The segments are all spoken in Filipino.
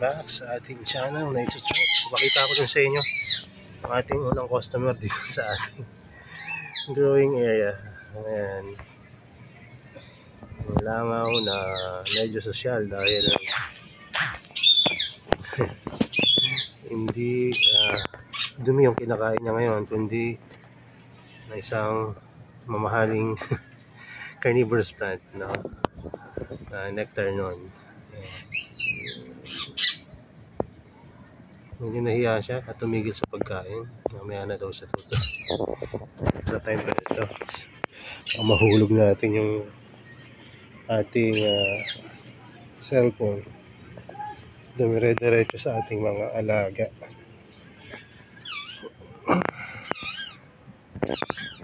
back sa ating channel na Nature-Choice. Pakita ko din sa inyo ang ating unang customer dito sa ating growing area. Ayan. Langaw na medyo sosyal dahil hindi dumi yung kinakain niya ngayon, kundi na isang mamahaling carnivorous plant, no? Nectar nun. Hindi nahiya siya at tumigil sa pagkain. Mamaya na daw siya tuto. Sa time pa ito, mahulog natin yung ating cellphone. Dumire-diretso sa ating mga alaga.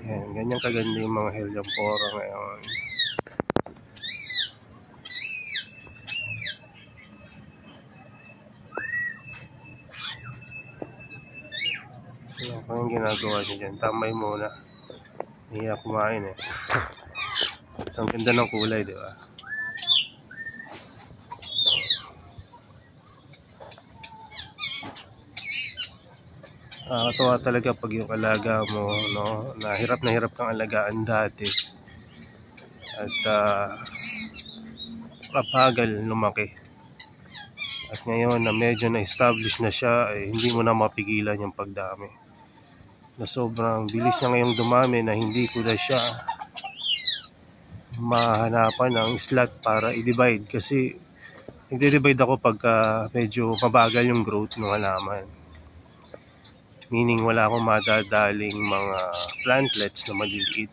Ayan, ganyan kaganda yung mga Helianthora ngayon. Kung yung ginagawa niya dyan, tambay muna. Hiya kumain eh. Isang ganda ng kulay, di ba? Nakakatawa talaga pag yung alaga mo, no, na hirap kang alagaan dati. At kapagal lumaki. At ngayon na medyo na-establish na siya, hindi mo na mapigilan yung pagdami. Na sobrang bilis niya ngayong dumami na hindi ko na siya mahanapan ng slot para i-divide. Kasi nagdi-divide ako pagka medyo mabagal yung growth ng halaman. Meaning wala akong madadaling mga plantlets na maliliit.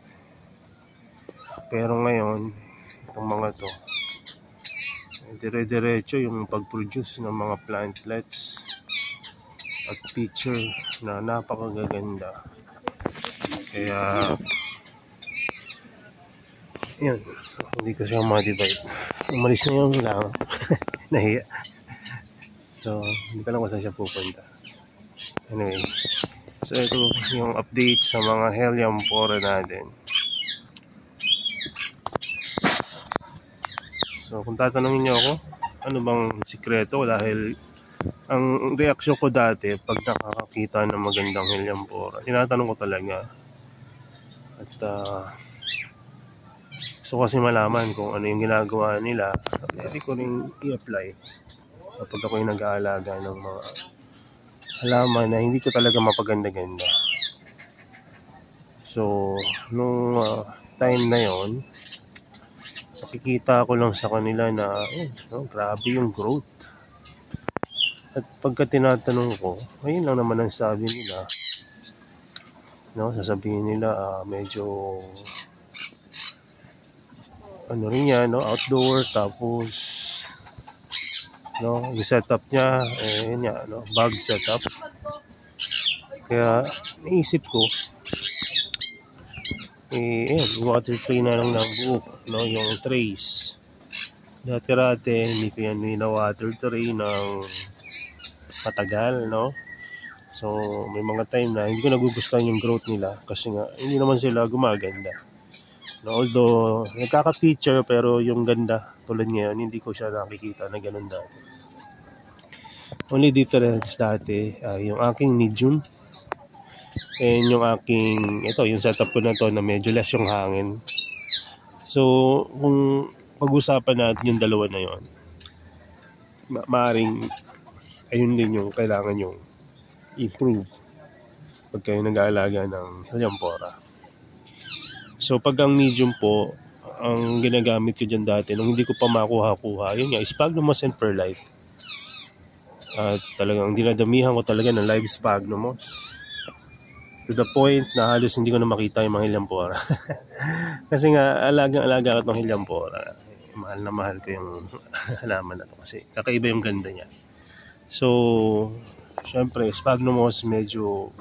Pero ngayon, itong mga to, dire-diretso yung pag-produce ng mga plantlets at picture na napakagaganda. Kaya yun, hindi ko siya ma-divide. Umalis na yung lang. Nahiya. So hindi ko lang kung saan siya pupunta. Anyway, so ito yung update sa mga Helianthora natin. So kung tatanungin niyo ako, ano bang sikreto, dahil ang reaksyon ko dati pag nakakakita ng magandang Helianthora, tinatanong ko talaga. At gusto kasi malaman kung ano yung ginagawa nila. Pwede ko rin i-apply kapag ako yung nag-aalaga ng mga halaman na hindi ko talaga mapaganda-ganda. So nung time na yon, nakikita ko lang sa kanila na grabe yung growth. At pagka tinatanong ko, ayun lang naman ang sabi nila. No, sasabihin nila medyo ano rin yan, no, outdoor, tapos no, yung setup niya yun yan, no, bag setup. Kaya naisip ko water tray na lang ng buo, no, yung trays. Dati hindi ko yan water tray ng matagal, no. So may mga time na hindi ko nagugustuhan yung growth nila kasi nga hindi naman sila gumaganda, no? Although nagkaka-picture, pero yung ganda tulad ngayon hindi ko siya nakikita na ganun dati. Only difference dati yung aking medium and yung aking yung setup ko na to na medyo less yung hangin. So kung pag-usapan natin yung dalawa na yon, maaring ayun din yung kailangan yung improve pag kayo nag-aalaga ng Helianthora. So pag ang medium po, ang ginagamit ko dyan dati nung hindi ko pa makuha-kuha, yun nga, Sphagnumos and Perlite. At talagang dinadamihan ko talaga ng live Sphagnumos to the point na halos hindi ko na makita yung mga Helianthora. Kasi nga alagang-alaga ko itong Helianthora. Mahal na mahal ko yung halaman na to kasi kakaiba yung ganda niya. So syempre Sphagnumos medyo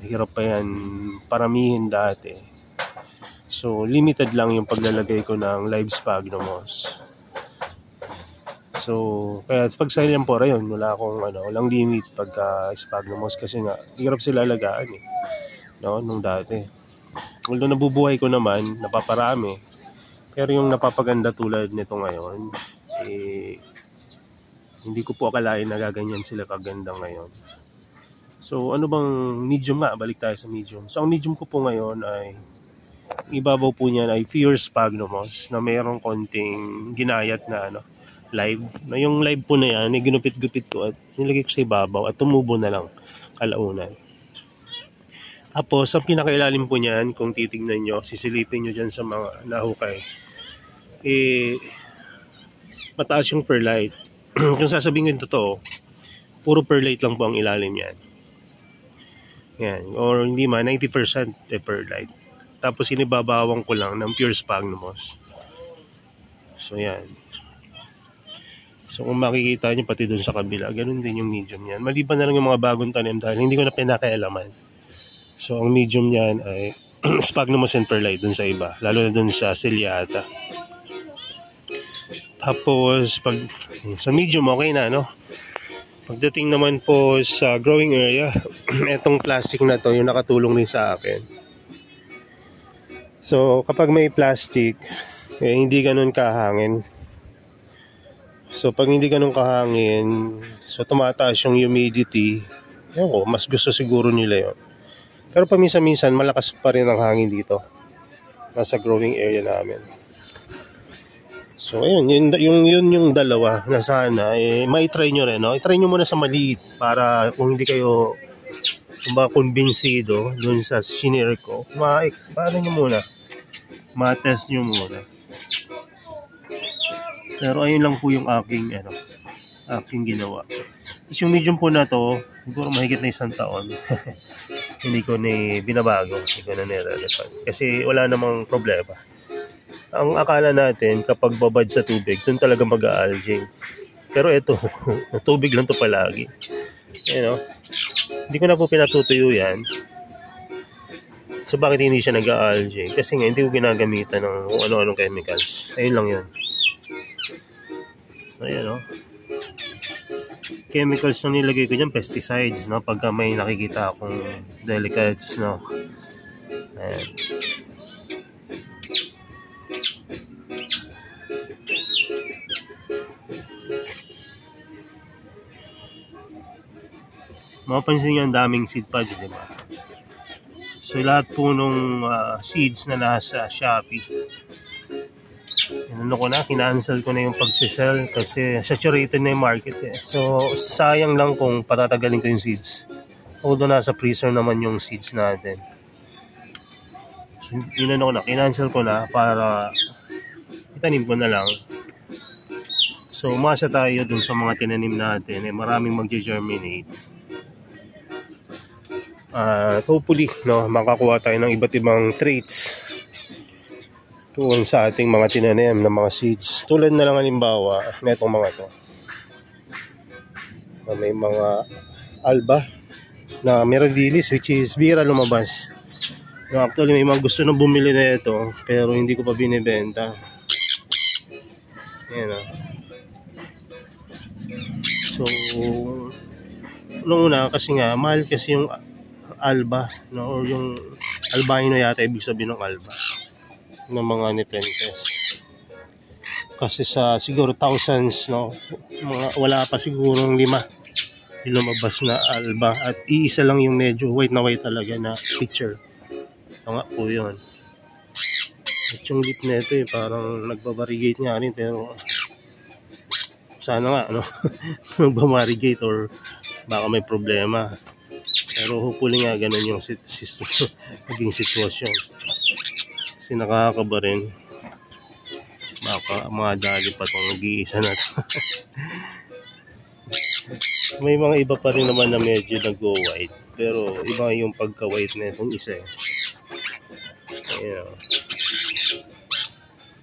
hirap pa yan paramihin dati. So limited lang yung paglalagay ko ng live Sphagnumos. So kaya pag sa Helianthora yun, wala akong walang limit pagka Sphagnumos kasi nga hirap sila alagaan no, nung dati. Although nabubuhay ko naman, napaparami, pero yung napapaganda tulad nito ngayon Hindi ko po akalain na gaganyan sila kaganda ngayon. So ano bang medium nga? Balik tayo sa medium. So ang medium ko po ngayon ay ibabaw po niyan ay pure sphagnumos na mayroong konting ginayat na live. Na yung live po na yan, ginupit-gupit ko at nilagay ko sa ibabaw at tumubo na lang kalaunan. Tapos, ang pinakailalim po niyan, kung titignan nyo, sisilipin nyo dyan sa mga nahukay, mataas yung perlite. Kung sasabihin ko totoo, puro perlite lang po ang ilalim yan. Yan. Or hindi man, 90% perlite. Tapos, inibabawang ko lang ng pure sphagnumos. So, yan. So, kung makikita nyo, pati dun sa kabila, ganun din yung medium yan. Maliban na lang yung mga bagong tanim dahil hindi ko na pinakailaman. So, ang medium niyan ay sphagnumos and perlite dun sa iba. Lalo na dun sa ciliata. Tapos, sa medium, okay na, no? Pagdating naman po sa growing area, etong plastic na to, yung nakatulong din sa akin. So, kapag may plastic, hindi ganun kahangin. So, pag hindi ganun kahangin, so tumataas yung humidity, mas gusto siguro nila yun. Pero paminsan-minsan, malakas pa rin ang hangin dito. Nasa growing area namin. So, ayun, yung dalawa na sana, mai-try nyo rin, no? I-try nyo muna sa maliit para kung hindi kayo kumbinsido dun sa shinare ko, paano nyo muna? Ma-test nyo muna. Pero ayun lang po yung aking ginawa. Yung medium po na to, siguro mahigit na 1 taon. Hindi ko na binabago, hindi ko na nire-relevant. Kasi wala namang problema. Ang akala natin, kapag babad sa tubig, dun talaga mag-a-algae. Pero ito, tubig lang to palagi. Hindi ko na po pinatutuyo yan. So bakit hindi siya nag-a-algae? Kasi nga, hindi ko ginagamitan ng kung ano-anong chemicals. Ayun lang yun. Ayan, chemicals na nilagay ko dyan, pesticides, no? Pagka may nakikita akong delicates, no? Ayan. Mapapansin nyo ang daming seed pods, di ba? So lahat po nung seeds na nasa Shopee, kinancel ko na yung pagsisell kasi saturated na yung market So sayang lang kung patatagalin ko yung seeds. Although nasa freezer naman yung seeds natin. So kinancel ko na para itanim ko na lang. So umasa tayo dun sa mga tinanim natin, maraming mag-germinate. Hopefully, makakuha tayo ng iba't ibang traits tuon sa ating mga tinanim na mga seeds. Tulad na lang halimbawa netong mga to. May mga alba na mirabilis, which is bira lumabas. Actually, may mga gusto na bumili na ito pero hindi ko pa binibenta. Ayan. So, una kasi nga, mahal kasi yung alba, or yung albino yata ibig sabihin ng alba ng mga nepenthes. Kasi sa siguro thousands, wala pa siguro 5 yung lumabas na alba at iisa lang yung medyo white na white talaga na picture. Ito nga po yun. At yung lip na ito parang nagbabarigate nga rin pero sana nga magbabarigate or baka may problema. Pero hopefully nga ganun yung naging sitwasyon. Kasi nakakaba rin. Baka mga dali pa itong nag-iisa na ito. May mga iba pa rin naman na medyo nag-go-white. Pero iba yung pagka-white na itong isa. Ayan.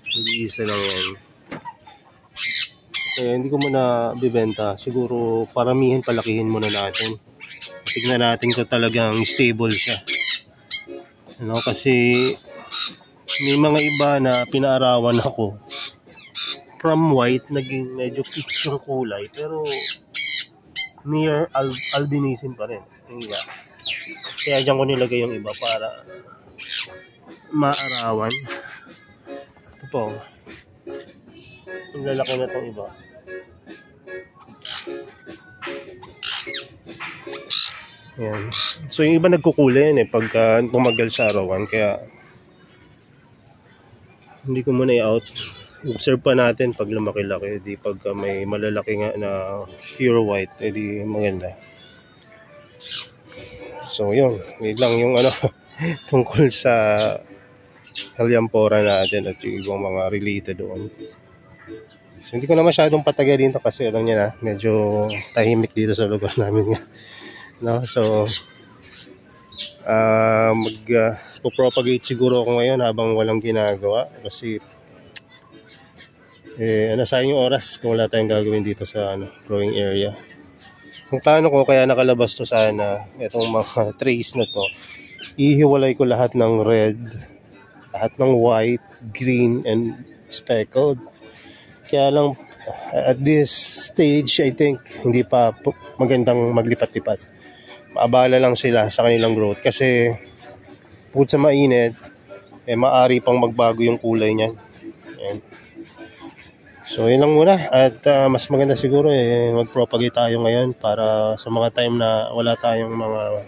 Nag-iisa lang yan. Kaya hindi ko muna bibenta. Siguro paramihin, palakihin muna natin. Tignan natin kung talagang stable siya. Kasi may mga iba na pinaarawan ako. From white, naging medyo peach yung kulay. Pero near albinism pa rin. Kaya dyan ko nilagay yung iba para maarawan. Ito po. Ang lalaki na itong iba. Ayan. So yung iba nagkukulay yan pagka tumagal sa arawan, kaya hindi ko muna i-out. Observe pa natin pag lumaki-laki, di pagka may malalaki nga na pure white, edi maganda. So yun lang yung tungkol sa Helianthera natin at yung ibang mga related doon. So hindi ko na masyadong patagalin to kasi alam niya na, medyo tahimik dito sa lugar namin nga. No? So mag-propagate siguro ako ngayon habang walang ginagawa kasi sayang yung oras kung wala tayong gagawin dito sa growing area. Kung paano ko kaya nakalabas to sana, itong mga trays na to, ihiwalay ko lahat ng red, lahat ng white, green, and speckled. Kaya lang, at this stage, I think, hindi pa magandang maglipat-lipat. Maabala lang sila sa kanilang growth kasi bukod sa mainit, maari pang magbago yung kulay niyan. Ayan. So yun lang muna at mas maganda siguro mag-propagate tayo ngayon para sa mga time na wala tayong mga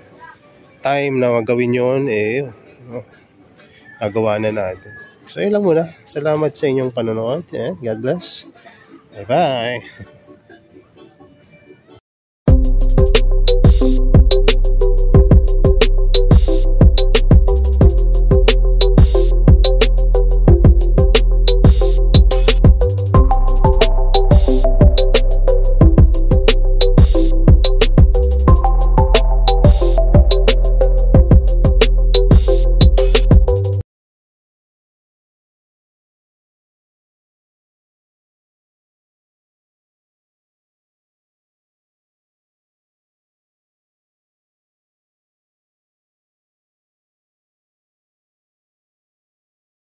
time na gawin yun, nagawa na natin. So yun lang muna. Salamat sa inyong panonood. God bless. Bye-bye.